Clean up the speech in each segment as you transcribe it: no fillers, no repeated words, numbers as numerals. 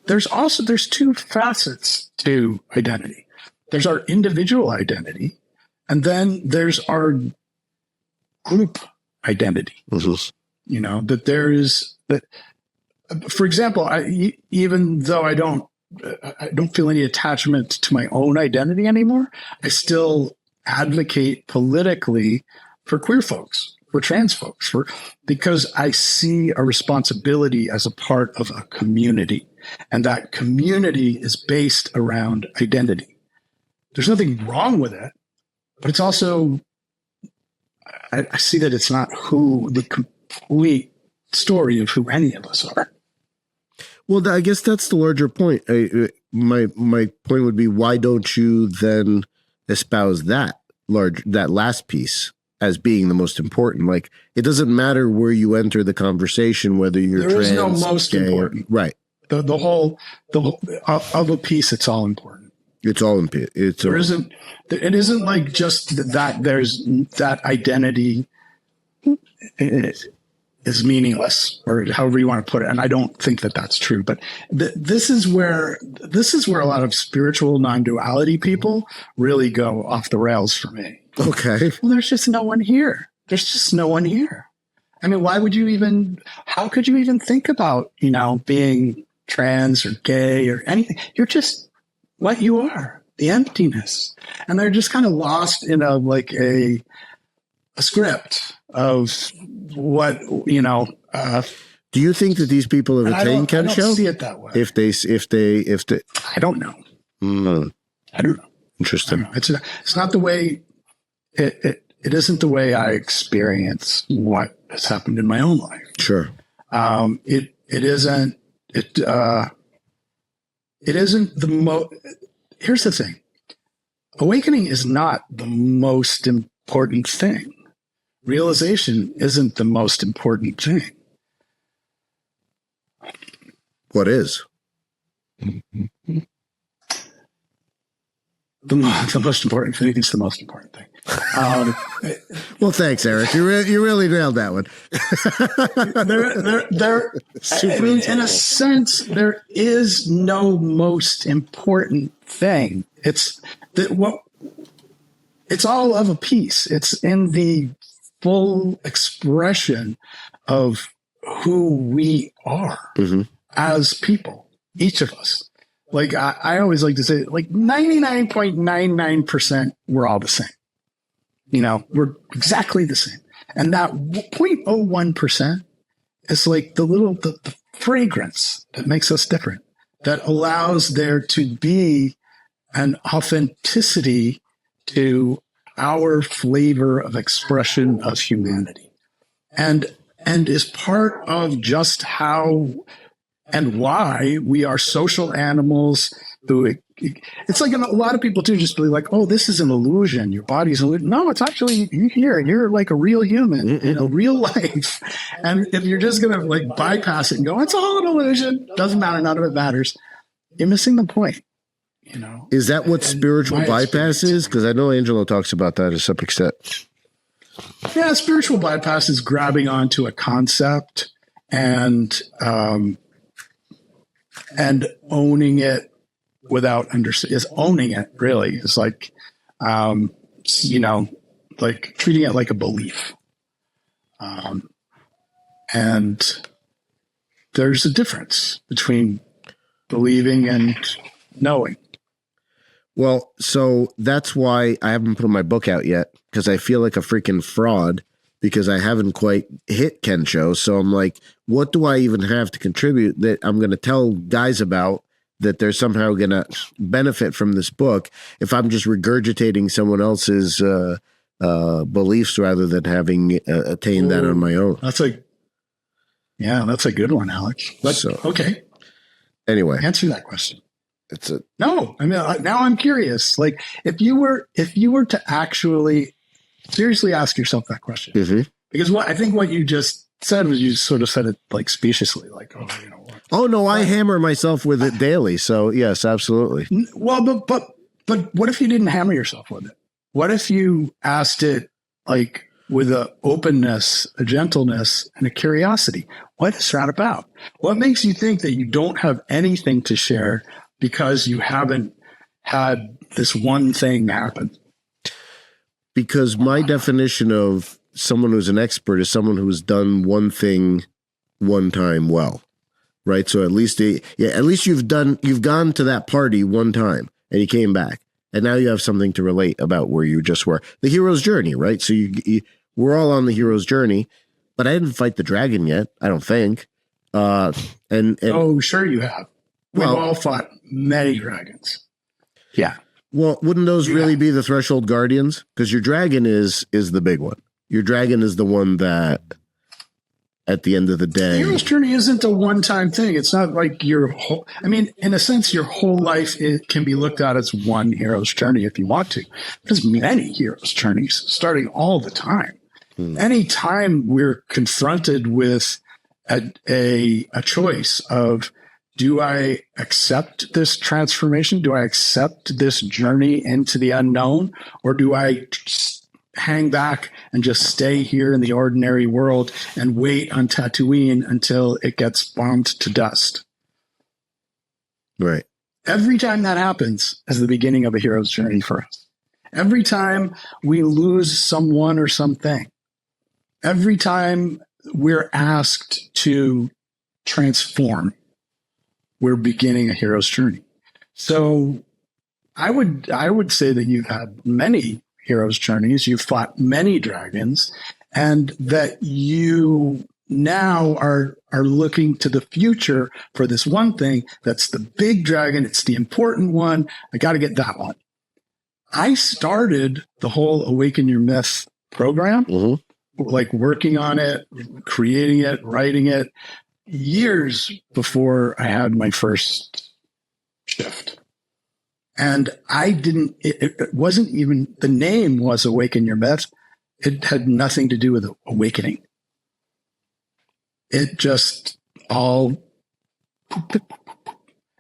there's two facets to identity. There's our individual identity, and then there's our group identity. You know, that there is that. For example, even though I don't feel any attachment to my own identity anymore, I still advocate politically for queer folks, for trans folks, because I see a responsibility as a part of a community, and that community is based around identity. There's nothing wrong with it, but it's also, I see that it's not the complete story of who any of us are. Well, I guess that's the larger point. My point would be, why don't you then espouse that last piece as being the most important? Like, it doesn't matter where you enter the conversation, whether you're trans, there is no most important, right? The whole of a piece, it's all important. It's all important. It isn't like just that. There's that identity is meaningless, or however you want to put it. And I don't think that that's true, but this is where a lot of spiritual non-duality people really go off the rails for me. Okay. Well, there's just no one here. There's just no one here. I mean, how could you even think about, being trans or gay or anything? You're just what you are, the emptiness. And they're just kind of lost in a script of what, do you think that these people have attained Ken Show? I don't see it that way. If they I don't know. I don't know. Interesting. It's not the way it isn't the way I experience what has happened in my own life. Sure. It isn't the most. Here's the thing. Awakening is not the most important thing. Realization isn't the most important thing. What is? The most important thing is the most important thing. Well, thanks, Eric. You really nailed that one. In a sense, there is no most important thing. It's all of a piece. It's in the full expression of who we are as people, each of us. Like I always like to say, 99.99% we're all the same. We're exactly the same. And that 0.01% is like the fragrance that makes us different, that allows there to be an authenticity to our flavor of expression of humanity, and is part of just how and why we are social animals. It's like a lot of people too just be like, oh, this is an illusion. Your body's an illusion. No, it's actually you here. You're like a real human in a real life. And if you're just going to bypass it and go, it's all an illusion, doesn't matter, none of it matters, you're missing the point. Is that what spiritual bypass is? Because I know Angelo talks about that to some extent. Yeah, spiritual bypass is grabbing onto a concept and owning it without understanding. Is owning it really? It's like, like treating it like a belief. And there's a difference between believing and knowing. Well, so that's why I haven't put my book out yet, because I feel like a freaking fraud because I haven't quite hit Ken Show. So I'm like, what do I even have to contribute that I'm going to tell guys about that they're somehow going to benefit from this book if I'm just regurgitating someone else's beliefs rather than having attained that on my own? That's a good one, Alex. Okay. Anyway, answer that question. No. I mean, now I'm curious. Like, if you were to actually seriously ask yourself that question, because I think what you just said was you sort of said it speciously, like, oh, what? Oh no, I hammer myself with it daily. So yes, absolutely. Well, but what if you didn't hammer yourself with it? What if you asked it with an openness, a gentleness, and a curiosity. What is that about? What makes you think that you don't have anything to share because you haven't had this one thing happen? Because my definition of someone who's an expert is someone who's done one thing one time well, right? So at least you've gone to that party one time and you came back, and now you have something to relate about where you just were. The hero's journey, right? So we're all on the hero's journey, but I didn't fight the dragon yet, I don't think. And oh, sure you have. We've all fought many dragons. Yeah. Well, wouldn't those really be the threshold guardians? Because your dragon is the big one. Your dragon is the one that, at the end of the day, the hero's journey isn't a one-time thing. It's not like your whole. I mean, in a sense, your whole life it can be looked at as one hero's journey if you want to. There's many hero's journeys starting all the time. Anytime we're confronted with a choice of, do I accept this transformation? Do I accept this journey into the unknown? Or do I hang back and just stay here in the ordinary world and wait on Tatooine until it gets bombed to dust? Right. Every time that happens is the beginning of a hero's journey for us. Every time we lose someone or something, every time we're asked to transform, we're beginning a hero's journey. So I would say that you've had many hero's journeys, you've fought many dragons, and that you now are looking to the future for this one thing that's the big dragon. It's the important one. I got to get that one. I started the whole Awaken Your Myth program, like working on it, creating it, writing it, years before I had my first shift. And I didn't, it wasn't even, the name was Awaken Your Myth. It had nothing to do with awakening. It just all,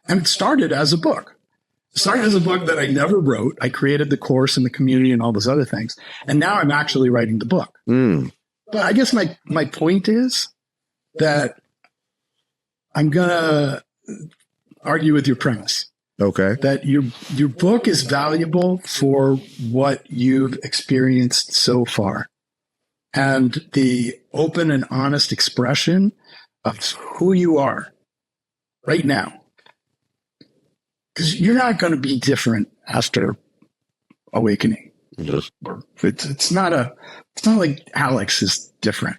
and it started as a book. It started as a book that I never wrote. I created the course and the community and all those other things. And now I'm actually writing the book. But I guess my point is that I'm going to argue with your premise. Okay. That your book is valuable for what you've experienced so far. And the open and honest expression of who you are right now. Because you're not going to be different after awakening. Yes. It's not like Alex is different.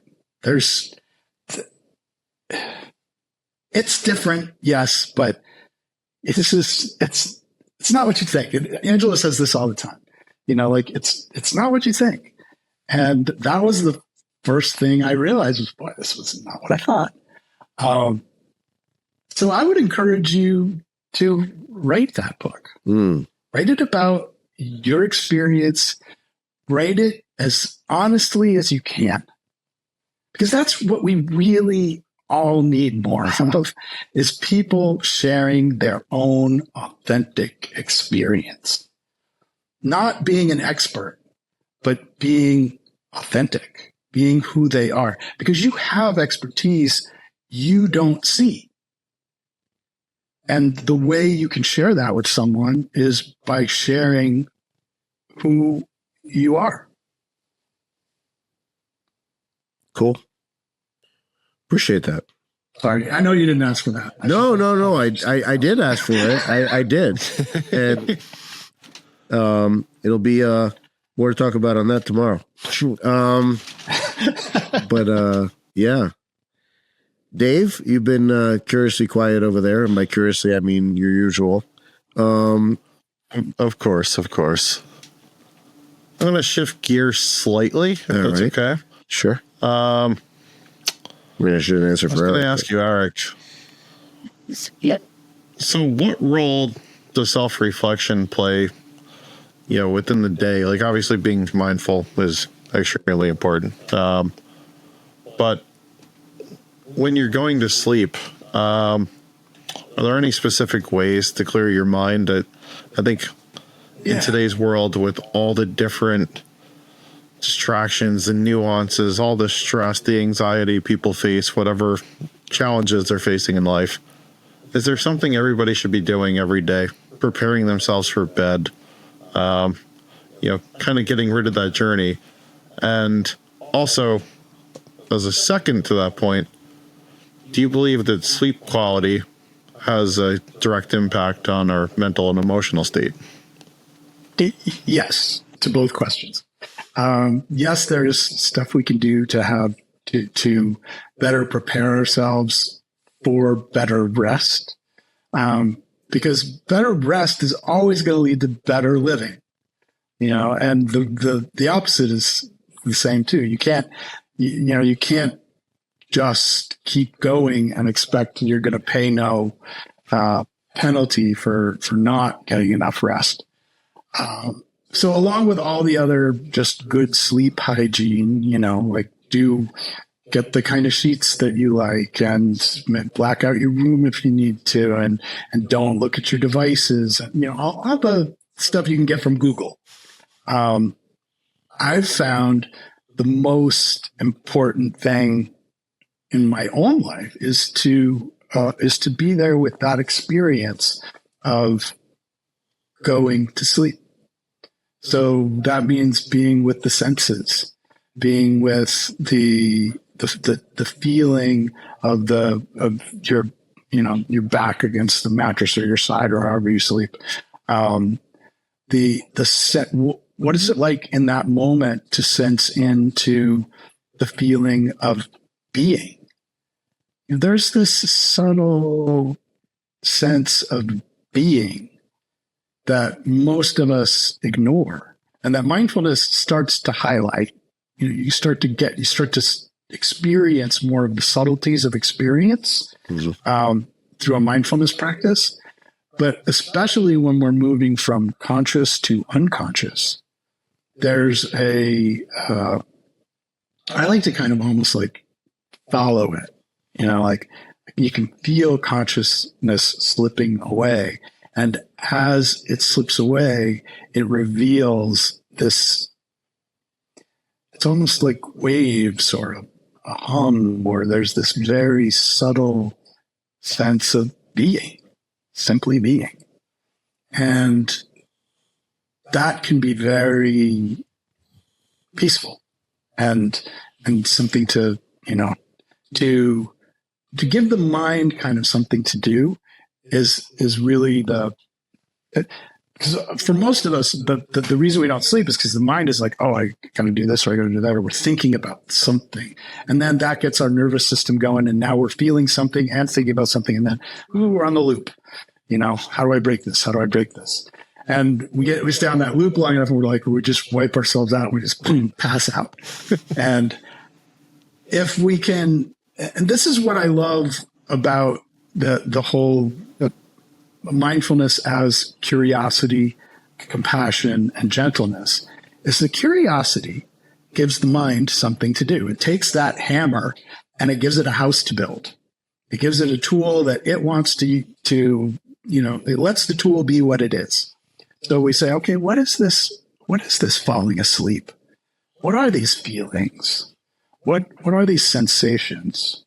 It's different, yes, but it's not what you think. Angela says this all the time. Like it's not what you think. And that was the first thing I realized was, boy, this was not what I thought. So I would encourage you to write that book. Write it about your experience. Write it as honestly as you can. Because that's what we really all need more of, is people sharing their own authentic experience. Not being an expert, but being authentic, being who they are. Because you have expertise you don't see. And the way you can share that with someone is by sharing who you are. Cool. Appreciate that. Sorry, I know you didn't ask for that. No. I did ask for it. I did. And it'll be more to talk about on that tomorrow. But yeah. Dave, you've been curiously quiet over there. And by curiously, I mean your usual. Of course. I'm going to shift gears slightly, if that's right. okay. Sure. I shouldn't answer for Eric. I was going to ask you, Eric. Yeah. So what role does self-reflection play, within the day? Like, obviously being mindful is extremely important. But when you're going to sleep, are there any specific ways to clear your mind? I think in today's world, with all the different distractions, the nuances, all the stress, the anxiety people face, whatever challenges they're facing in life. Is there something everybody should be doing every day, preparing themselves for bed, kind of getting rid of that journey? And also, as a second to that point, do you believe that sleep quality has a direct impact on our mental and emotional state? Yes, to both questions. Yes, there's stuff we can do to have to better prepare ourselves for better rest, because better rest is always going to lead to better living. And the opposite is the same too. You can't just keep going and expect you're going to pay no penalty for not getting enough rest. So along with all the other just good sleep hygiene, do get the kind of sheets that you like, and black out your room if you need to, and don't look at your devices, all the stuff you can get from Google. I've found the most important thing in my own life is to be there with that experience of going to sleep. So that means being with the senses, being with the feeling of your your back against the mattress or your side or however you sleep. What is it like in that moment to sense into the feeling of being? There's this subtle sense of being that most of us ignore, and that mindfulness starts to highlight. You start to experience more of the subtleties of experience through a mindfulness practice, but especially when we're moving from conscious to unconscious. There's I like to kind of almost like follow it, like you can feel consciousness slipping away. And as it slips away, it reveals this, it's almost like waves or a hum, or there's this very subtle sense of being, simply being. And that can be very peaceful and something to give the mind kind of something to do is really because for most of us, the reason we don't sleep is because the mind is like, oh, I got to do this or I got to do that, or we're thinking about something. And then that gets our nervous system going. And now we're feeling something and thinking about something. And then we're on the loop. How do I break this? How do I break this? And we stay on that loop long enough, and we're like, we just wipe ourselves out. We just pass out. And if we can, and this is what I love about the whole mindfulness as curiosity, compassion, and gentleness, is the curiosity gives the mind something to do. It takes that hammer and it gives it a house to build. It gives it a tool that it wants to it lets the tool be what it is. So we say, okay, what is this? What is this falling asleep? What are these feelings? What are these sensations?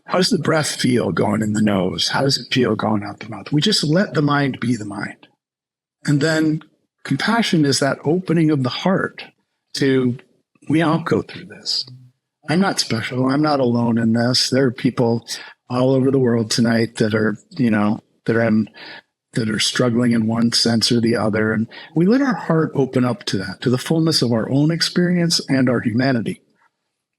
How does the breath feel going in the nose? How does it feel going out the mouth? We just let the mind be the mind. And then compassion is that opening of the heart to, we all go through this. I'm not special. I'm not alone in this. There are people all over the world tonight that are, that are struggling in one sense or the other. And we let our heart open up to that, to the fullness of our own experience and our humanity.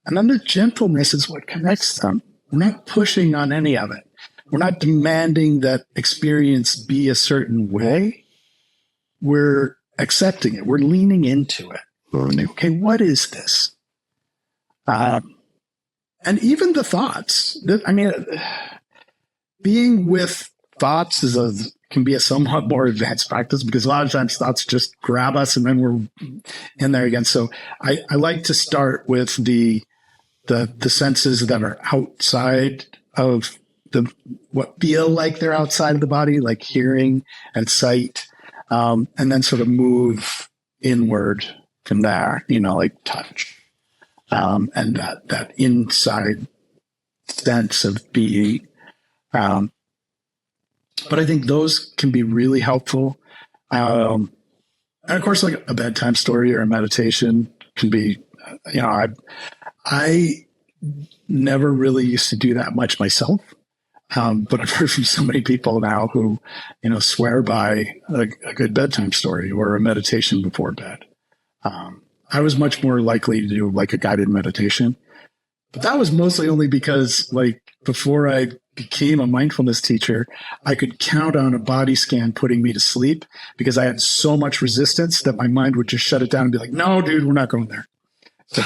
And then the gentleness is what connects them. We're not pushing on any of it. We're not demanding that experience be a certain way. We're accepting it. We're leaning into it. Okay, what is this? And even the thoughts. Being with thoughts can be a somewhat more advanced practice, because a lot of times thoughts just grab us and then we're in there again. So I like to start with the senses that are outside of what feel like they're outside of the body, like hearing and sight, and then sort of move inward from there, like touch, and that inside sense of being. But I think those can be really helpful. And of course, like a bedtime story or a meditation can be, I never really used to do that much myself. But I've heard from so many people now who, swear by a good bedtime story or a meditation before bed. I was much more likely to do like a guided meditation, but that was mostly only because like before I became a mindfulness teacher, I could count on a body scan putting me to sleep because I had so much resistance that my mind would just shut it down and be like, no, dude, we're not going there. So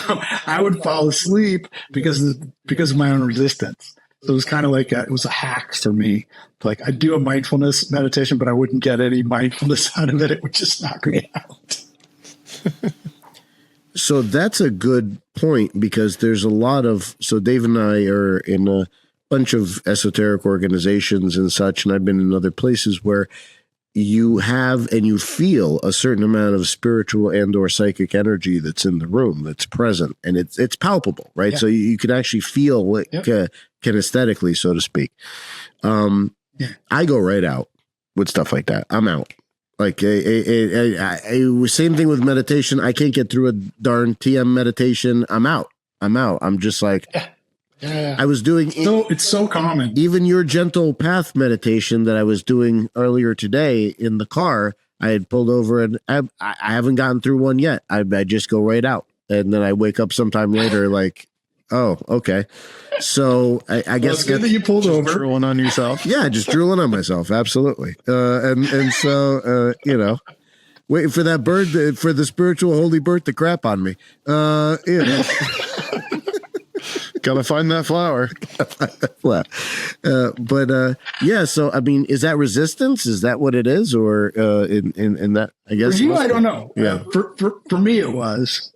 I would fall asleep because of my own resistance. So it was kind of like it was a hack for me. Like I'd do a mindfulness meditation, but I wouldn't get any mindfulness out of it. It would just knock me out. So that's a good point because there's a lot of, so Dave and I are in a bunch of esoteric organizations and such, and I've been in other places where you have and you feel a certain amount of spiritual and or psychic energy that's in the room, that's present, and it's palpable, right? Yeah. So you can actually feel it kinesthetically, so to speak. I go right out with stuff like that. I'm out. Like same thing with meditation. I can't get through a darn TM meditation. I'm out. I'm just like, I was doing. So it's so common. Even your gentle path meditation that I was doing earlier today in the car, I had pulled over and I haven't gotten through one yet. I just go right out. And then I wake up sometime later like, oh, okay. So I guess it's good that you pulled over. Drooling on yourself. Yeah, just drooling on myself. Absolutely. And so, waiting for that bird, for the spiritual holy bird to crap on me. Gotta find that flower. Yeah. So, I mean, is that resistance? Is that what it is? Or in that, I guess. For you, I don't know. Yeah. For me, it was,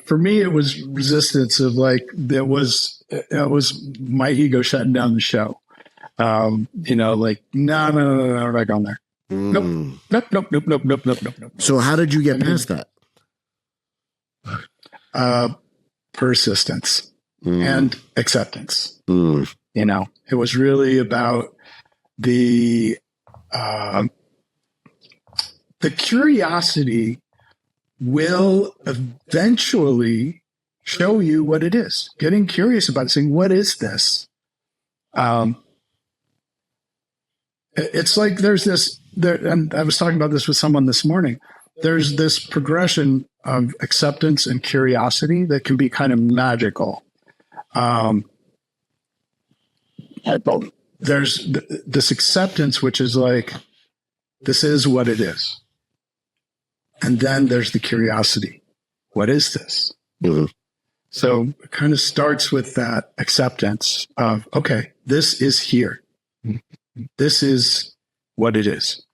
for me, it was resistance of like, it was my ego shutting down the show. Like, no, we're not going there. Nope. So how did you get past that? Persistence and acceptance. It was really about the curiosity will eventually show you what it is. Getting curious about it, saying, what is this? It's like there's this, and I was talking about this with someone this morning. There's this progression of acceptance and curiosity that can be kind of magical. There's this acceptance, which is like, this is what it is. And then there's the curiosity. What is this? Mm-hmm. So it kind of starts with that acceptance of, okay, this is here. This is what it is.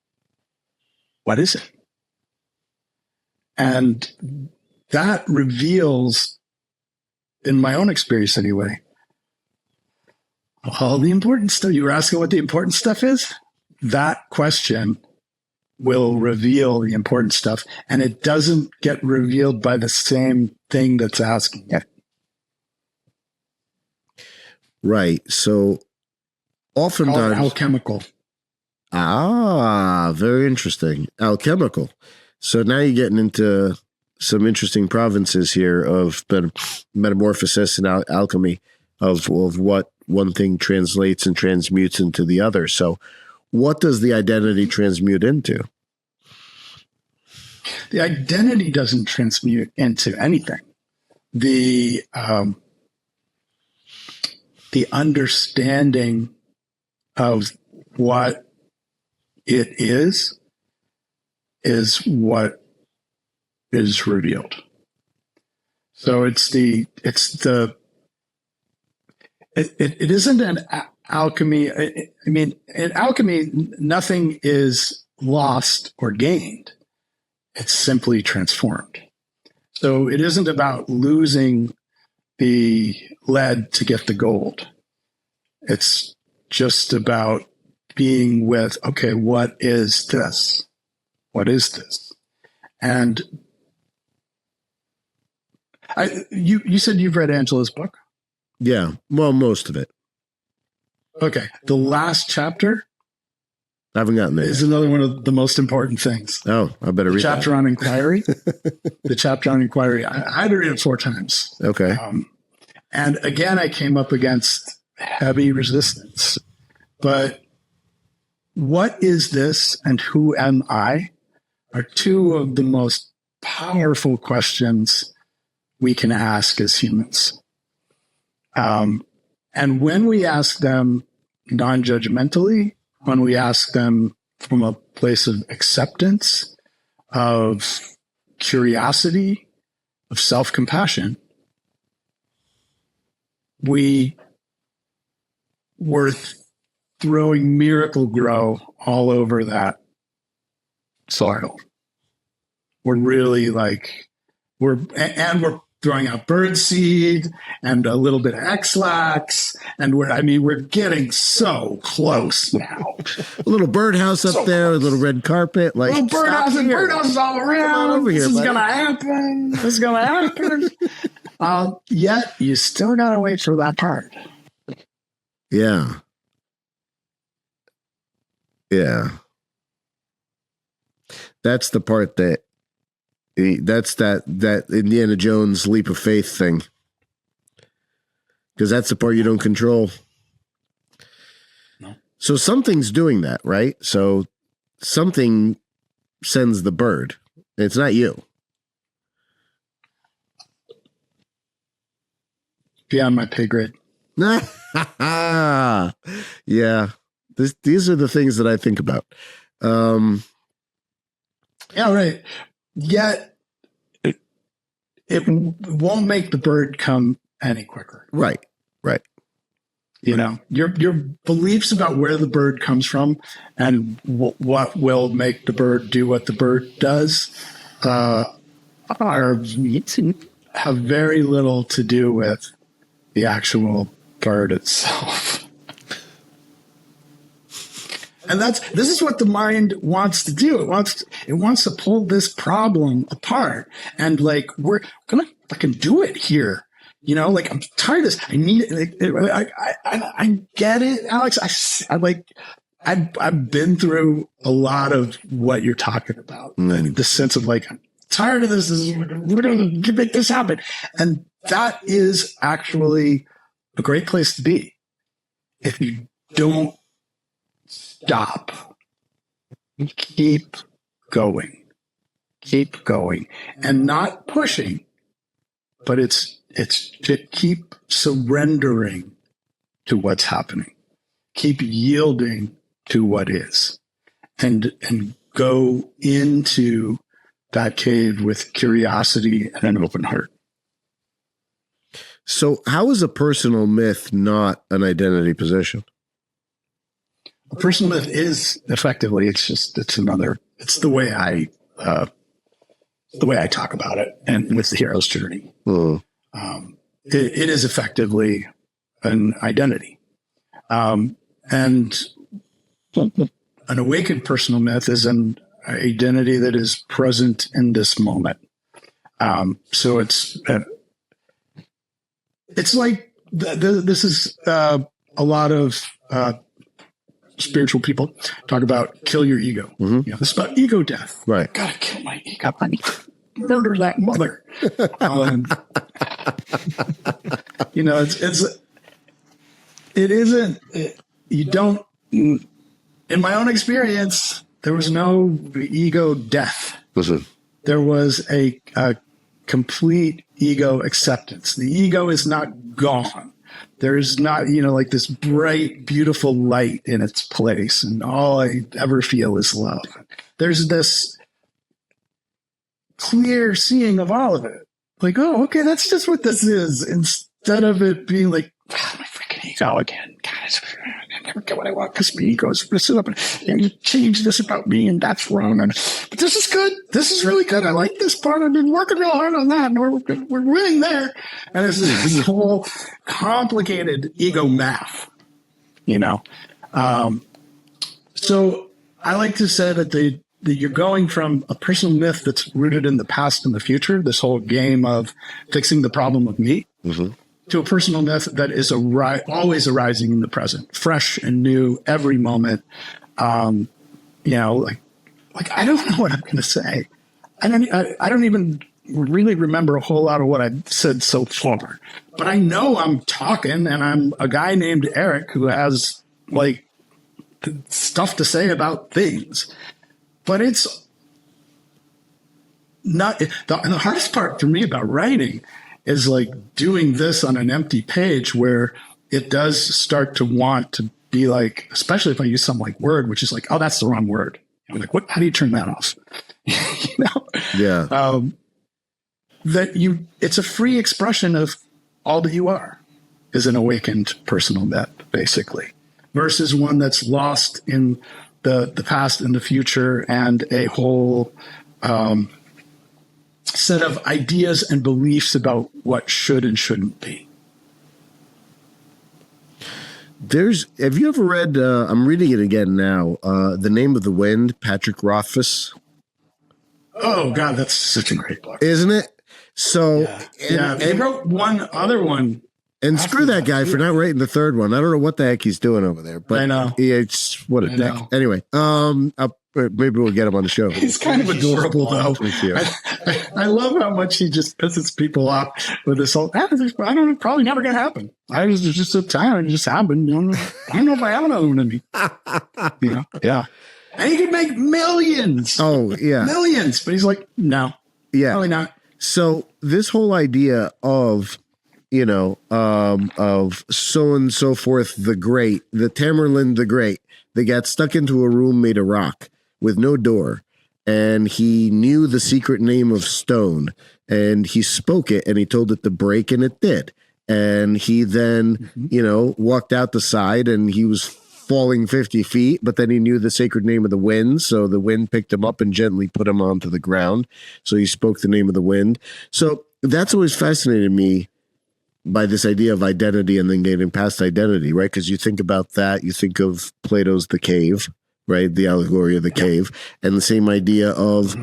What is it? And that reveals, in my own experience anyway, all the important stuff. You were asking what the important stuff is? That question will reveal the important stuff. And it doesn't get revealed by the same thing that's asking it. Right. So oftentimes. Alchemical. Very interesting. Alchemical. So now you're getting into some interesting provinces here of metamorphosis and alchemy of what one thing translates and transmutes into the other. So what does the identity transmute into? The identity doesn't transmute into anything. The understanding of what it is what is revealed. So it isn't an alchemy. I mean, in alchemy, nothing is lost or gained. It's simply transformed. So it isn't about losing the lead to get the gold. It's just about being with, okay, what is this? What is this? And You said you've read Angela's book? Yeah. Well, most of it. Okay. The last chapter I haven't gotten there. is another one of the most important things. Oh, I better read The chapter that. on inquiry. The chapter on inquiry. I had to read it 4 times. Okay. And again, I came up against heavy resistance. But what is this and who am I are 2 of the most powerful questions we can ask as humans. And when we ask them non-judgmentally, when we ask them from a place of acceptance, of curiosity, of self-compassion, we're throwing Miracle Grow all over that soil. We're really we're throwing out birdseed and a little bit of X-Lax, and we're getting so close now. A little birdhouse up there, a little red carpet, like little birdhouses all around. over here, This is buddy. gonna happen. This is gonna happen. Yet you still gotta wait for that part. Yeah. Yeah. That's the part that Indiana Jones leap of faith thing. Because that's the part you don't control. No. So something's doing that, right? So something sends the bird. It's not you. Beyond my pay grade. Yeah. These are the things that I think about. Yeah, right. Yet it won't make the bird come any quicker. Right. You know, your beliefs about where the bird comes from and what will make the bird do what the bird does have very little to do with the actual bird itself. And this is what the mind wants to do. It wants to pull this problem apart, and we're gonna fucking do it here. You know, I'm tired of this. I need it. I get it, Alex. I've been through a lot of what you're talking about. The sense of I'm tired of this. We're going to make this happen, and that is actually a great place to be if you don't stop. Keep going, and not pushing, but it's to keep surrendering to what's happening, keep yielding to what is, and go into that cave with curiosity and an open heart. So how is a personal myth not an identity position? A personal myth is effectively, it's the way I talk about it, and with the hero's journey. It is effectively an identity. And an awakened personal myth is an identity that is present in this moment. So it's like this is a lot of spiritual people talk about kill your ego. Mm-hmm. This is about ego death. Right. Gotta kill my ego. I need to murder that mother. You don't, in my own experience, there was no ego death. Listen. There was a complete ego acceptance. The ego is not gone. There's not, this bright, beautiful light in its place, and all I ever feel is love. There's this clear seeing of all of it. Oh, okay, that's just what this is. Instead of it being my freaking ego again. God, I never get what I want because my ego is sit up and you change this about me, and that's wrong. But this is good. This is really good. I like this part. I've been working real hard on that, and we're winning there. And it's this whole complicated ego math, So I like to say that you're going from a personal myth that's rooted in the past and the future, this whole game of fixing the problem of me, to a personal myth that is always arising in the present, fresh and new every moment. You know, like I don't know what I'm going to say. I don't even really remember a whole lot of what I've said so far, but I know I'm talking, and I'm a guy named Erik who has like stuff to say about things. But it's not and the hardest part for me about writing is like doing this on an empty page, where it does start to want to be like, especially if I use some like word, which is like, oh, that's the wrong word. I'm like, what? How do you turn that off? You know? Yeah. It's a free expression of all that you are, is an awakened personal myth, basically, versus one that's lost in the past and the future and a whole set of ideas and beliefs about what should and shouldn't be. Have you ever read, I'm reading it again now, The Name of the Wind, Patrick Rothfuss? Oh, God, that's such a great book. Isn't it? So, yeah, they wrote one other one. And screw that guy for not writing the third one. I don't know what the heck he's doing over there, but I know. It's what a dick. Anyway, maybe we'll get him on the show. He's kind of adorable, though. I love how much he just pisses people off with this whole, I don't know, probably never going to happen. I was just so tired. It just happened. I don't know if I have another one in me. You know? Yeah. And he could make millions. Oh, yeah. Millions. But he's like, no. Yeah. Probably not. So this whole idea of, you know, of so and so forth, the Tamerlane the Great, they got stuck into a room made of rock with no door, and he knew the secret name of stone, and he spoke it, and he told it to break, and it did. And he then, you know, walked out the side, and he was falling 50 feet, but then he knew the sacred name of the wind, so the wind picked him up and gently put him onto the ground. So he spoke the name of the wind. So that's always fascinated me, by this idea of identity and then getting past identity, right? Because you think about that, you think of Plato's The Cave, right? The allegory of the cave, and the same idea of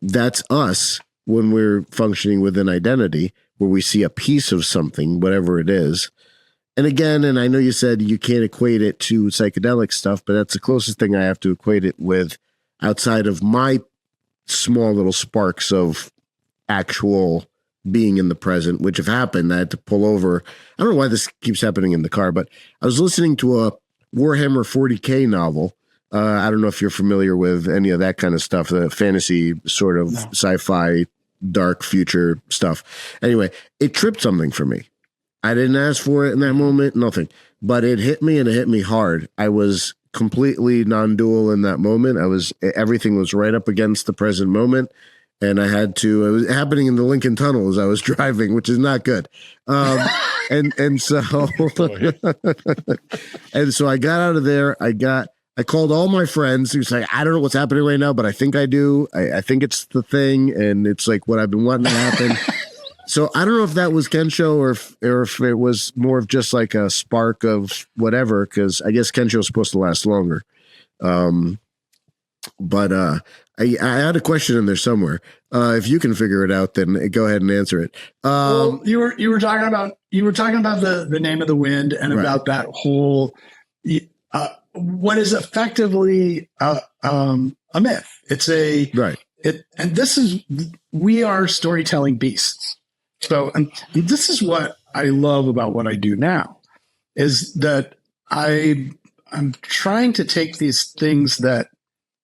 that's us when we're functioning within identity, where we see a piece of something, whatever it is. And again, and I know you said you can't equate it to psychedelic stuff, but that's the closest thing I have to equate it with outside of my small little sparks of actual being in the present, which have happened. I had to pull over. I don't know why this keeps happening in the car, but I was listening to a Warhammer 40K novel. I don't know if you're familiar with any of that kind of stuff, the fantasy sort of sci-fi, dark future stuff. Anyway, it tripped something for me. I didn't ask for it in that moment, nothing, but it hit me, and it hit me hard. I was completely non-dual in that moment. Everything was right up against the present moment. And it was happening in the Lincoln Tunnel as I was driving, which is not good. And so I got out of there. I called all my friends who say, I don't know what's happening right now, but I think I do. I think it's the thing. And it's like what I've been wanting to happen. So I don't know if that was Kensho or if it was more of just like a spark of whatever, because I guess Kensho is supposed to last longer. But I had a question in there somewhere. If you can figure it out, then go ahead and answer it. Well, you were talking about the name of the wind and about that whole what is effectively a myth. It's we are storytelling beasts. So, and this is what I love about what I do now, is that I'm trying to take these things that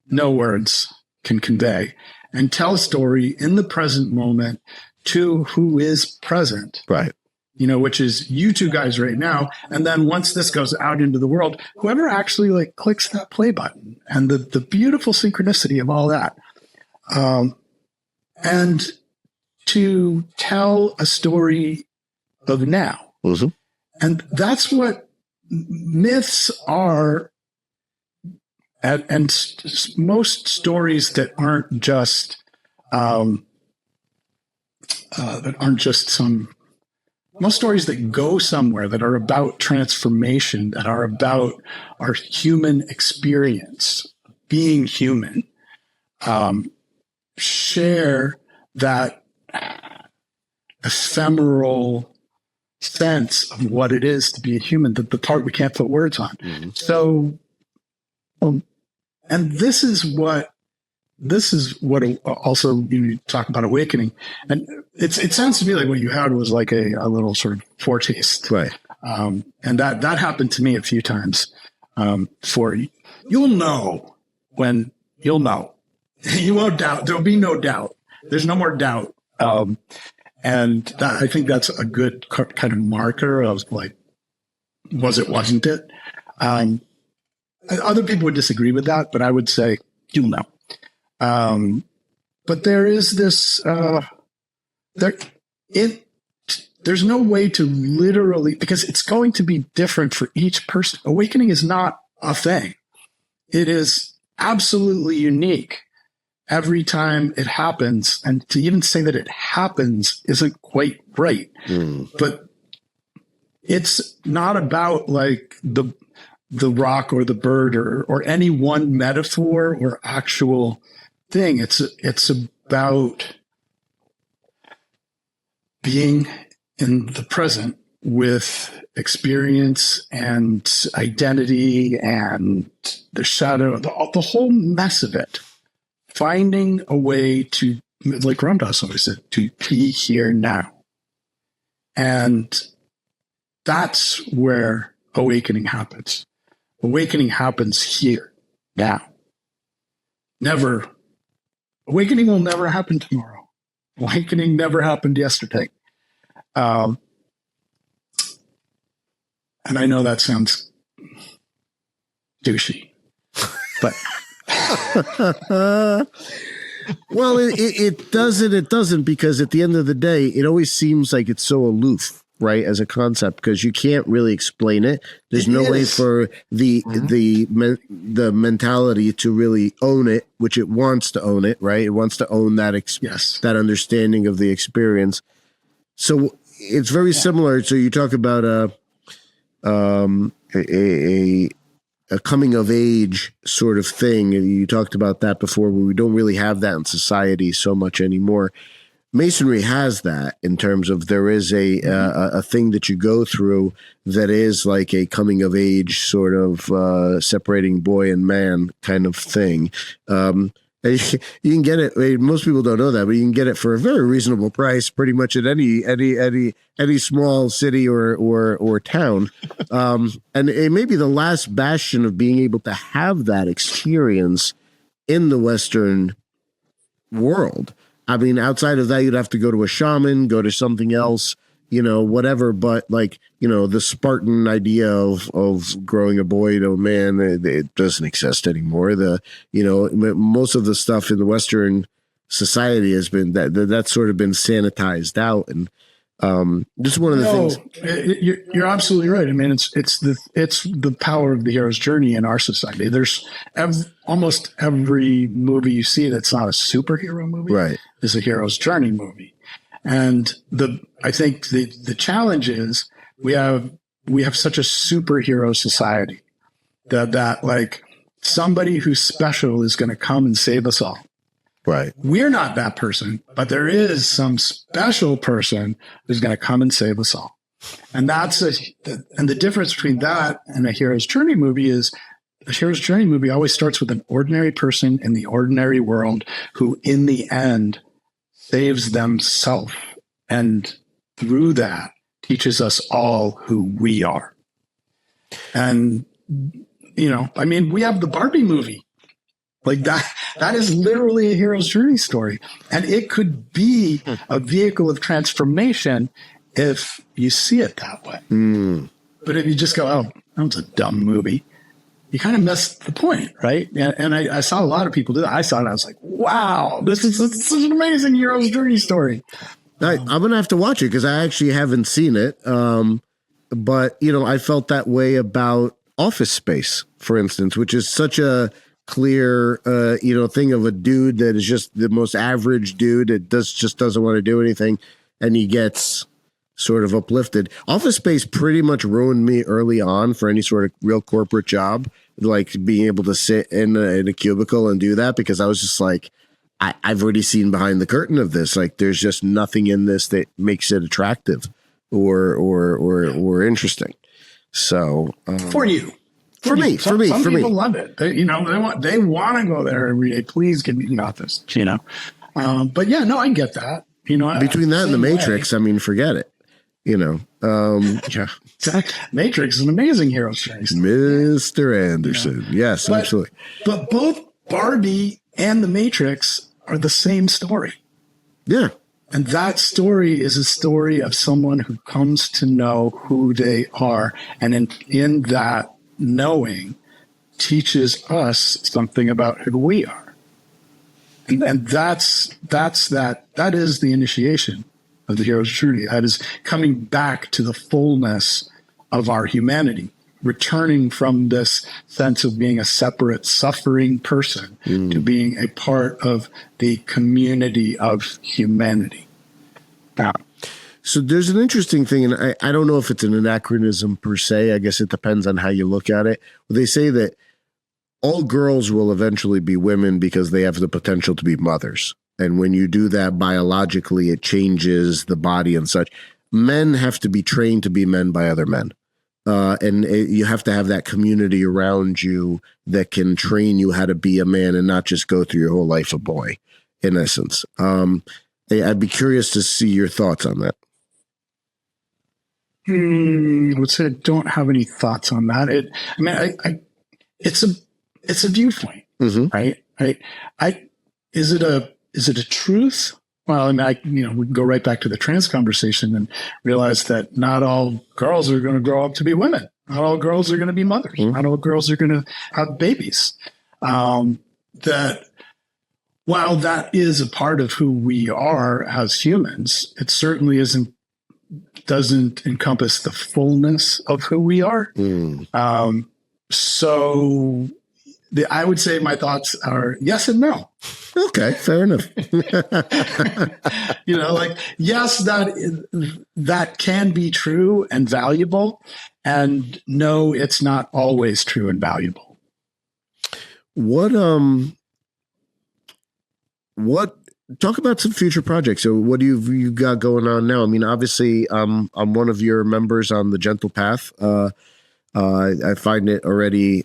no words can convey and tell a story in the present moment to who is present. Right. You know, which is you two guys right now. And then once this goes out into the world, whoever actually like clicks that play button and the beautiful synchronicity of all that. And to tell a story of now. Mm-hmm. And that's what myths are. And most stories that aren't just most stories that go somewhere, that are about transformation, that are about our human experience, being human, share that ephemeral sense of what it is to be a human, the part we can't put words on. Mm-hmm. So, and this is what also you talk about awakening, and it sounds to me like what you had was like a little sort of foretaste, right? And that happened to me a few times. You'll know when you'll know. You won't doubt. There'll be no doubt. There's no more doubt. And I think that's a good kind of marker of like, was it, wasn't it? Other people would disagree with that, but I would say you'll know. But there is this, there's no way to literally, because it's going to be different for each person. Awakening is not a thing. It is absolutely unique every time it happens. And to even say that it happens isn't quite right. But it's not about like the rock or the bird or any one metaphor or actual thing. It's about being in the present with experience and identity and the shadow, the whole mess of it. Finding a way to, like Ram Dass always said, to be here now. And that's where awakening happens. Awakening happens here, now. Awakening will never happen tomorrow. Awakening never happened yesterday. And I know that sounds douchey, but well, it doesn't, because at the end of the day, it always seems like it's so aloof, right, as a concept, because you can't really explain it. There's no way for the mentality to really own it, which it wants to own it, right? It wants to own that that understanding of the experience. So it's very similar. So you talk about a coming of age sort of thing. You talked about that before, where we don't really have that in society so much anymore. Masonry has that, in terms of there is a thing that you go through that is like a coming of age sort of separating boy and man kind of thing. You can get it. Most people don't know that, but you can get it for a very reasonable price, pretty much at any small city or town. And it may be the last bastion of being able to have that experience in the Western world. I mean, outside of that, you'd have to go to a shaman, go to something else, whatever. But like, the Spartan idea of growing a boy to a man, it doesn't exist anymore. Most of the stuff in the Western society has been that's sort of been sanitized out. And just one of the things. You're absolutely right. I mean, it's the power of the hero's journey in our society. There's almost every movie you see that's not a superhero movie, right, is a hero's journey movie. And I think the challenge is we have such a superhero society that like somebody who's special is going to come and save us all. Right. We're not that person, but there is some special person who's going to come and save us all. And the difference between that and a hero's journey movie is a hero's journey movie always starts with an ordinary person in the ordinary world who in the end saves themselves, and through that teaches us all who we are. And, I mean, we have the Barbie movie. Like that is literally a hero's journey story. And it could be a vehicle of transformation if you see it that way. But if you just go, oh, that was a dumb movie, you kind of missed the point, right? And I saw a lot of people do that. I saw it. I was like, wow, this is such an amazing hero's journey story. I'm going to have to watch it because I actually haven't seen it. But, I felt that way about Office Space, for instance, which is such a clear, thing of a dude that is just the most average dude that just doesn't want to do anything. And he gets sort of uplifted. Office Space pretty much ruined me early on for any sort of real corporate job, like being able to sit in a cubicle and do that, because I was just like, I've already seen behind the curtain of this. Like, there's just nothing in this that makes it attractive or interesting. So for you, for me, some people love it. They want to go there every day. Please give me this. But yeah, no, I get that. Between that and the Matrix, I mean, forget it. Yeah, Matrix is an amazing hero series. Mr. Anderson, yes, absolutely. But both Barbie and the Matrix are the same story. Yeah. And that story is a story of someone who comes to know who they are. And in that knowing teaches us something about who we are. And that is the initiation of the hero's journey. That is coming back to the fullness of our humanity, returning from this sense of being a separate, suffering person to being a part of the community of humanity. So there's an interesting thing, and I don't know if it's an anachronism per se. I guess it depends on how you look at it. They say that all girls will eventually be women because they have the potential to be mothers. And when you do that biologically, it changes the body and such. Men have to be trained to be men by other men. You have to have that community around you that can train you how to be a man and not just go through your whole life a boy, in essence. I'd be curious to see your thoughts on that. I would say I don't have any thoughts on that. It's a viewpoint, right? Is it a truth? Well, we can go right back to the trans conversation and realize that not all girls are going to grow up to be women. Not all girls are going to be mothers. Not all girls are going to have babies. That while that is a part of who we are as humans, it certainly doesn't encompass the fullness of who we are. So I would say my thoughts are yes and no. Okay, fair enough. Yes, that can be true and valuable, and no, it's not always true and valuable. What talk about some future projects. So what do you got going on now? I mean, obviously, I'm one of your members on the Gentle Path. I find it already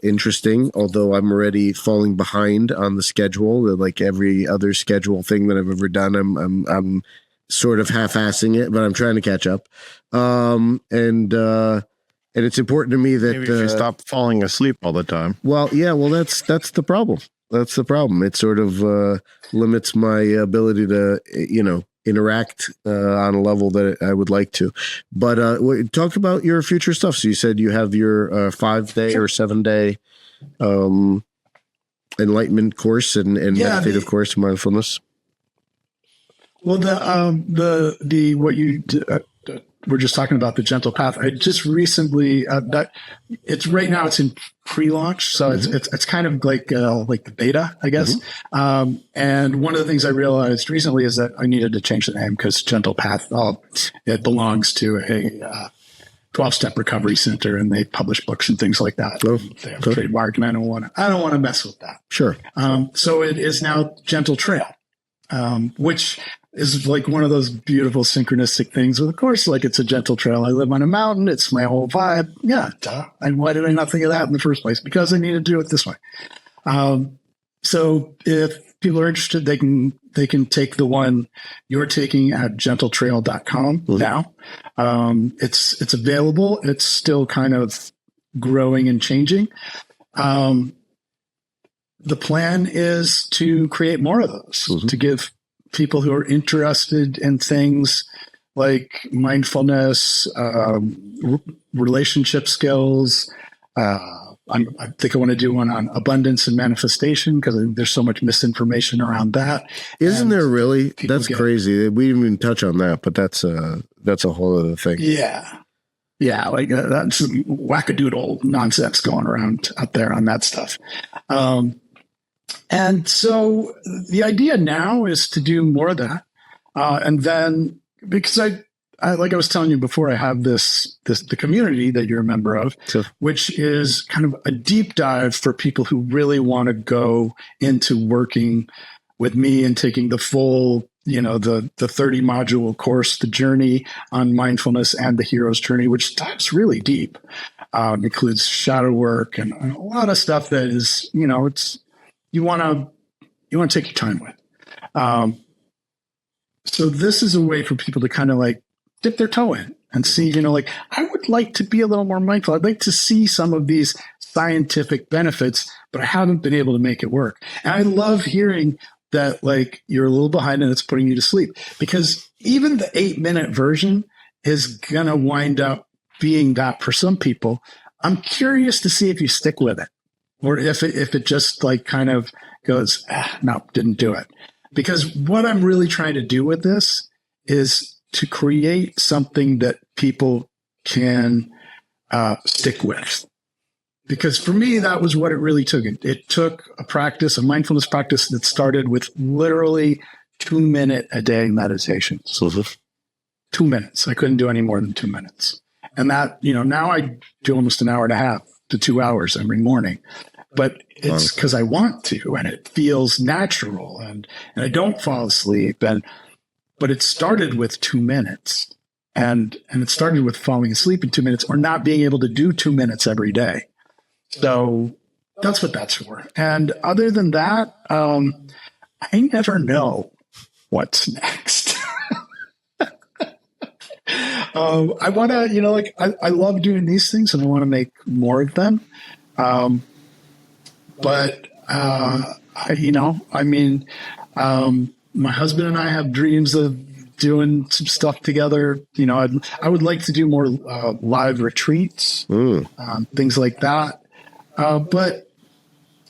interesting, although I'm already falling behind on the schedule. Like every other schedule thing that I've ever done, I'm sort of half-assing it, but I'm trying to catch up. And it's important to me that maybe if you stop falling asleep all the time. Well, yeah, that's the problem. That's the problem. It sort of limits my ability to, interact on a level that I would like to. But talk about your future stuff. So you said you have your 5-day or 7-day enlightenment course and meditative course, mindfulness. Well, the what you we're just talking about, the Gentle Path. I just recently right now it's in pre-launch, so it's kind of like the beta, I guess. And one of the things I realized recently is that I needed to change the name because Gentle Path, it belongs to a 12-step recovery center, and they publish books and things like that. They have trademarked, and I don't want to mess with that. Sure. So it is now Gentle Trail, which is like one of those beautiful synchronistic things. Of course, like it's a gentle trail. I live on a mountain. It's my whole vibe. Yeah, duh. And why did I not think of that in the first place? Because I need to do it this way. So if people are interested, they can take the one you're taking at gentletrail.com now. It's available. It's still kind of growing and changing. The plan is to create more of those, to give people who are interested in things like mindfulness, relationship skills. I think I want to do one on abundance and manifestation because there's so much misinformation around that. Isn't there really? That's crazy. We didn't even touch on that, but that's a whole other thing. Yeah. Yeah. Like that's some wackadoodle nonsense going around out there on that stuff. And so the idea now is to do more of that. And then because I like I was telling you before, I have the community that you're a member of, which is kind of a deep dive for people who really want to go into working with me and taking the full, the 30 module course, the journey on mindfulness and the hero's journey, which dives really deep, includes shadow work and a lot of stuff that is, it's, you want to take your time with. So this is a way for people to kind of like dip their toe in and see, I would like to be a little more mindful. I'd like to see some of these scientific benefits, but I haven't been able to make it work. And I love hearing that, like, you're a little behind and it's putting you to sleep, because even the 8-minute version is going to wind up being that for some people. I'm curious to see if you stick with it, or if it just like kind of goes, no, didn't do it. Because what I'm really trying to do with this is to create something that people can stick with. Because for me, that was what it really took. It took a mindfulness practice that started with literally 2-minute a day meditations. 2 minutes. I couldn't do any more than 2 minutes. And that, now I do almost an hour and a half to 2 hours every morning. But it's because I want to, and it feels natural, and I don't fall asleep. But it started with 2 minutes, and it started with falling asleep in 2 minutes or not being able to do 2 minutes every day. So that's what that's for. And other than that, I never know what's next. I want to, I love doing these things and I want to make more of them. But my husband and I have dreams of doing some stuff together. I would like to do more live retreats, things like that. But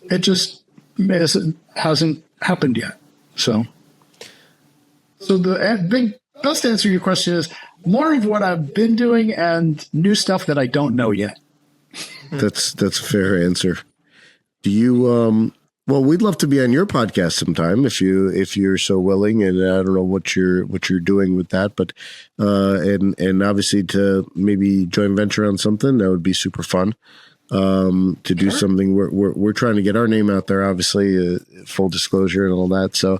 it just hasn't happened yet. So the best answer to your question is more of what I've been doing and new stuff that I don't know yet. That's a fair answer. Do you, well, we'd love to be on your podcast sometime if you're so willing, and I don't know what you're doing with that, but and obviously to maybe joint venture on something that would be super fun. To do something, we're trying to get our name out there, obviously, full disclosure and all that. So,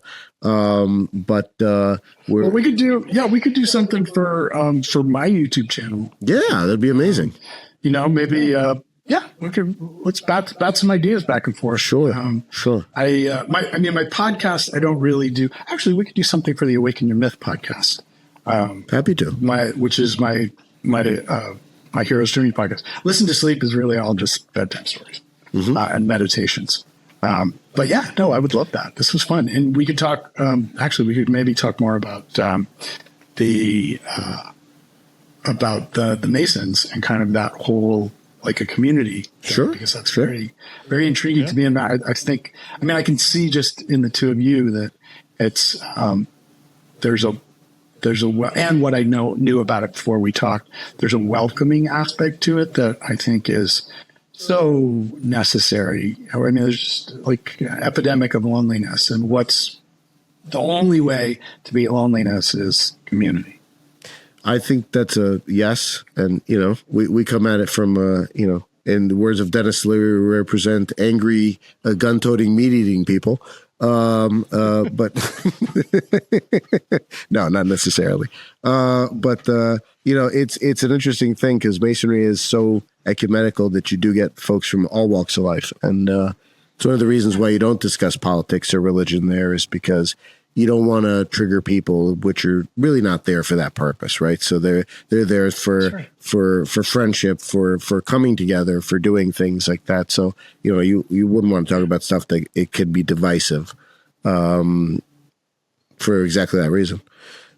we could do something for my YouTube channel. Yeah, that'd be amazing. Maybe. Let's bat some ideas back and forth. Sure. Sure. My podcast, I don't really do. Actually, we could do something for the Awaken Your Myth podcast. Happy to. Which is my Hero's Journey podcast. Listen to Sleep is really all just bedtime stories and meditations. But yeah, no, I would love that. This was fun, and we could talk. Actually, we could maybe talk more about the Masons and kind of that whole, like, a community thing, sure, because that's very, very intriguing to me. And I think, I can see just in the two of you that it's there's a and what I knew about it before we talked, there's a welcoming aspect to it that I think is so necessary. There's just like an epidemic of loneliness, and what's the only way to beat loneliness is community. I think that's a yes. And, we come at it from, in the words of Dennis Leary, we represent angry, gun-toting, meat-eating people. But no, not necessarily. It's an interesting thing because Masonry is so ecumenical that you do get folks from all walks of life. And it's one of the reasons why you don't discuss politics or religion there, is because you don't want to trigger people, which are really not there for that purpose, right? So they're there for friendship, for coming together, for doing things like that. So you wouldn't want to talk about stuff that it could be divisive, for exactly that reason.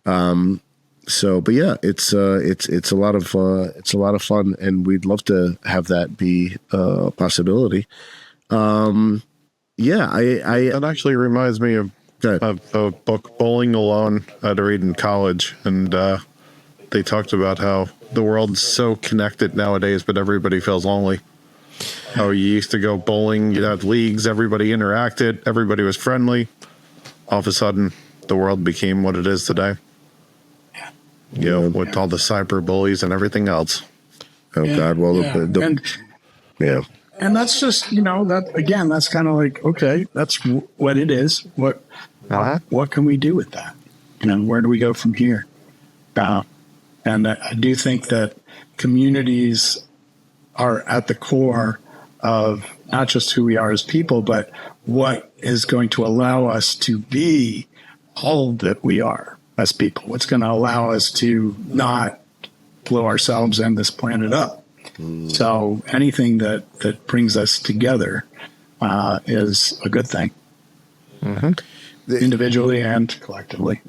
But yeah, it's a lot of fun, and we'd love to have that be a possibility. That actually reminds me of a book, Bowling Alone, I had to read in college, and they talked about how the world's so connected nowadays, but everybody feels lonely. How you used to go bowling, you'd have leagues, everybody interacted, everybody was friendly. All of a sudden, the world became what it is today. With all the cyber bullies and everything else. Oh, God. Well, And that's just, that's kind of like, okay, that's what it is. what can we do with that? Where do we go from here? And I do think that communities are at the core of not just who we are as people, but what is going to allow us to be all that we are as people. What's going to allow us to not blow ourselves and this planet up. So anything that brings us together is a good thing, individually and collectively.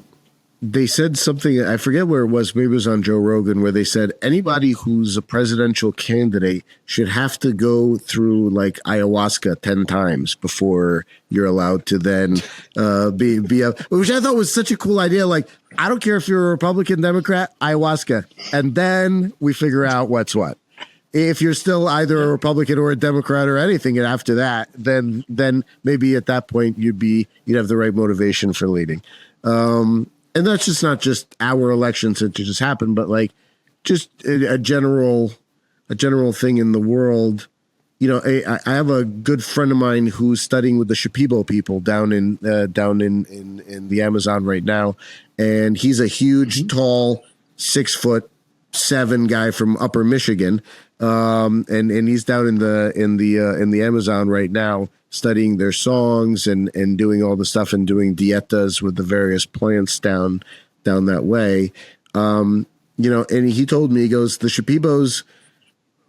They said something, I forget where it was, maybe it was on Joe Rogan, where they said anybody who's a presidential candidate should have to go through like ayahuasca 10 times before you're allowed to then be a, which I thought was such a cool idea. Like, I don't care if you're a Republican, Democrat, ayahuasca. And then we figure out what's what. If you're still either a Republican or a Democrat or anything, and after that, then maybe at that point you'd have the right motivation for leading. And that's just not just our elections that just happened, but like just a general thing in the world. I have a good friend of mine who's studying with the Shipibo people down in the Amazon right now, and he's a huge, tall, 6'7" guy from Upper Michigan, and he's down in the Amazon right now, studying their songs and doing all the stuff and doing dietas with the various plants down that way. And he told me, he goes, the Shipibos,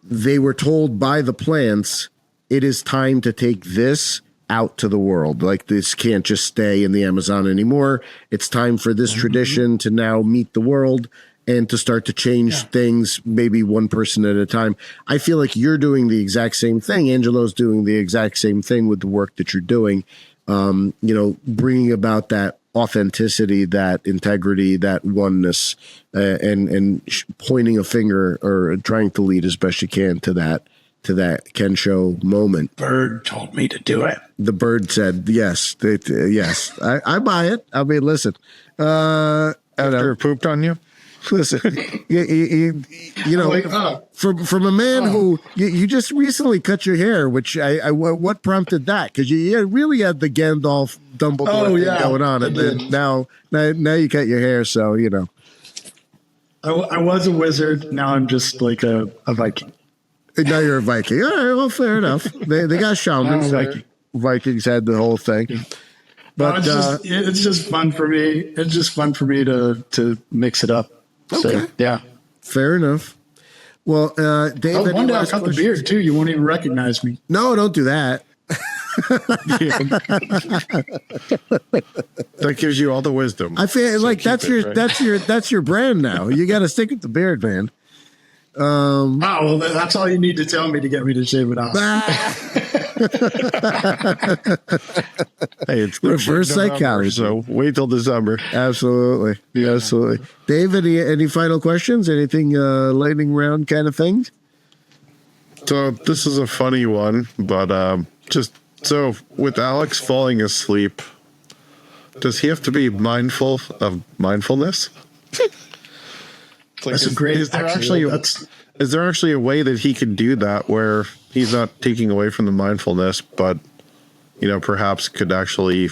they were told by the plants, it is time to take this out to the world. Like, this can't just stay in the Amazon anymore. It's time for this tradition to now meet the world and to start to change things, maybe one person at a time. I feel like you're doing the exact same thing. Angelo's doing the exact same thing with the work that you're doing, bringing about that authenticity, that integrity, that oneness, and pointing a finger or trying to lead as best you can to that Kensho moment. Bird told me to do it. The bird said, yes, yes. I buy it. I mean, listen. After it pooped on you? Listen, from a man who you just recently cut your hair, which what prompted that? Because you really had the Gandalf Dumbledore thing going on, and then now you cut your hair, so I was a wizard. Now I'm just like a Viking. Now you're a Viking. All right, well, fair enough. They got shamans. Vikings had the whole thing. But it's just fun for me. It's just fun for me to mix it up. Okay. So, yeah. Fair enough. Well, Dave, one day I'll cut the beard too. You won't even recognize me. No, don't do that. That gives you all the wisdom. I feel like that's your brand now. You got to stick with the beard, man. Well, that's all you need to tell me to get me to shave it off. Hey, it's reverse psychology. So wait till December. Absolutely. Dave, any final questions? Anything lightning round kind of things? So this is a funny one, but just so with Alex falling asleep, does he have to be mindful of mindfulness? That's a great. Is there actually a way that he could do that where he's not taking away from the mindfulness, but perhaps could actually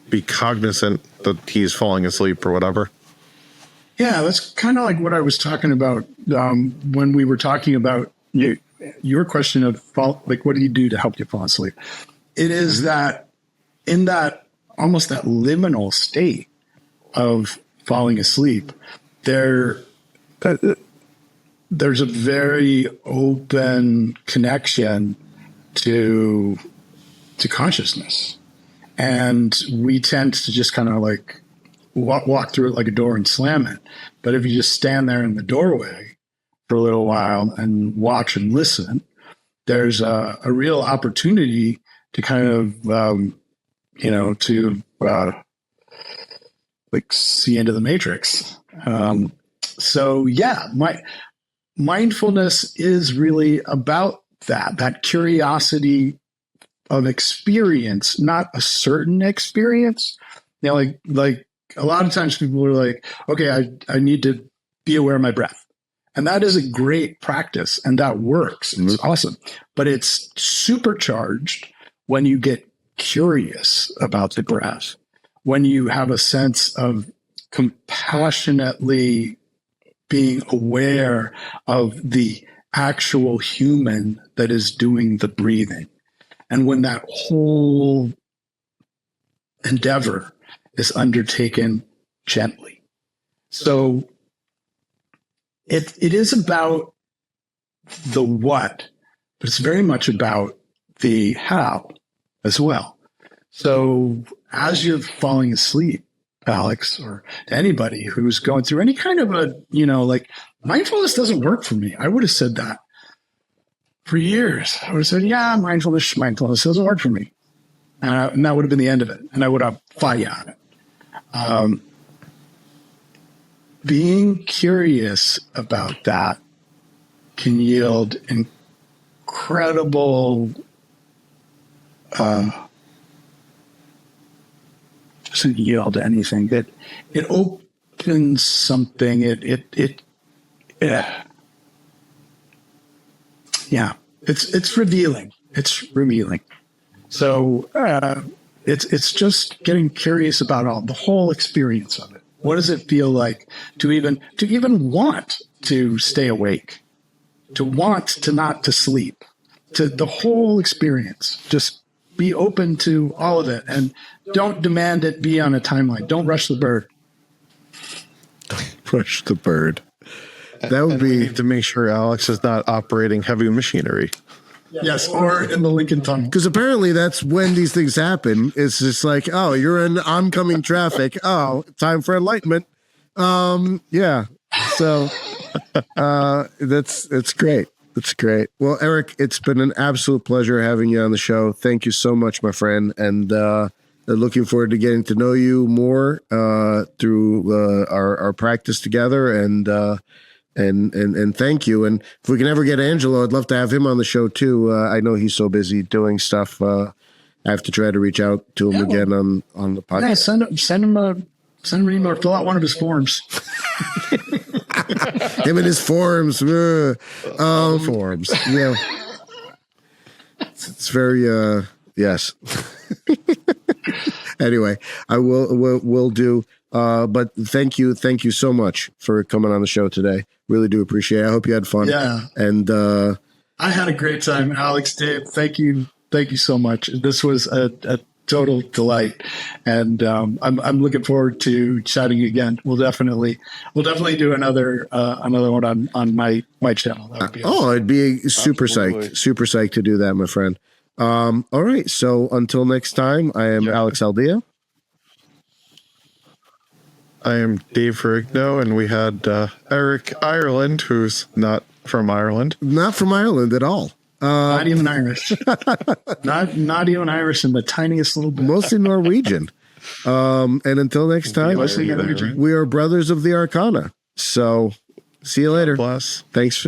be cognizant that he's falling asleep or whatever? Yeah, that's kind of like what I was talking about when we were talking about your question of what do you do to help you fall asleep? It is that in that almost that liminal state of falling asleep, there's a very open connection to consciousness, and we tend to just kind of like walk through it like a door and slam it. But if you just stand there in the doorway for a little while and watch and listen, there's a real opportunity to kind of like see into the matrix. So yeah, mindfulness is really about that curiosity of experience, not a certain experience. Like a lot of times people are like, okay, I need to be aware of my breath. And that is a great practice and that works. It's awesome. But it's supercharged when you get curious about the breath, when you have a sense of compassionately being aware of the actual human that is doing the breathing. And when that whole endeavor is undertaken gently. So it is about the what, but it's very much about the how as well. So as you're falling asleep, Alex, or to anybody who's going through any kind of a, like mindfulness doesn't work for me. I would have said that for years. I would have said, yeah, mindfulness doesn't work for me. And that would have been the end of it. And I would have fought you on it. Being curious about that can yield incredible, doesn't yield anything. That it opens something. It's revealing. It's revealing. So it's just getting curious about the whole experience of it. What does it feel like to even want to stay awake, to want to not to sleep, to the whole experience? Just be open to all of it, and don't demand it be on a timeline. Don't rush the bird. Rush the bird. That would be to make sure Alex is not operating heavy machinery. Yes, or in the Lincoln Tunnel. Because apparently that's when these things happen. It's just like, oh, you're in oncoming traffic. Oh, time for enlightenment. Yeah. So it's great. It's great. Well, Erik, it's been an absolute pleasure having you on the show. Thank you so much, my friend. And looking forward to getting to know you more through our practice together. And thank you. And if we can ever get Angelo, I'd love to have him on the show too. I know he's so busy doing stuff. I have to try to reach out to him again on the podcast. Yeah, send him an email or fill out one of his forms. Him and his forms. Forms. Yeah. It's very yes. Anyway, I will do. But thank you so much for coming on the show today. Really do appreciate it. I hope you had fun. Yeah. And I had a great time, Alex, Dave. Thank you so much. This was a total delight, and I'm looking forward to chatting again. We'll definitely do another one on my channel. That would be awesome. I'd be super psyched to do that, my friend. All right. So until next time, I am Alex Aldea. I am Dave Ferrigno, and we had Erik Ireland, who's not from Ireland. Not from Ireland at all. Not even Irish. not even Irish in the tiniest little bit. Mostly Norwegian. And until next time, Mostly Norwegian. we are brothers of the Arcana. So see you later. Bless. Thanks.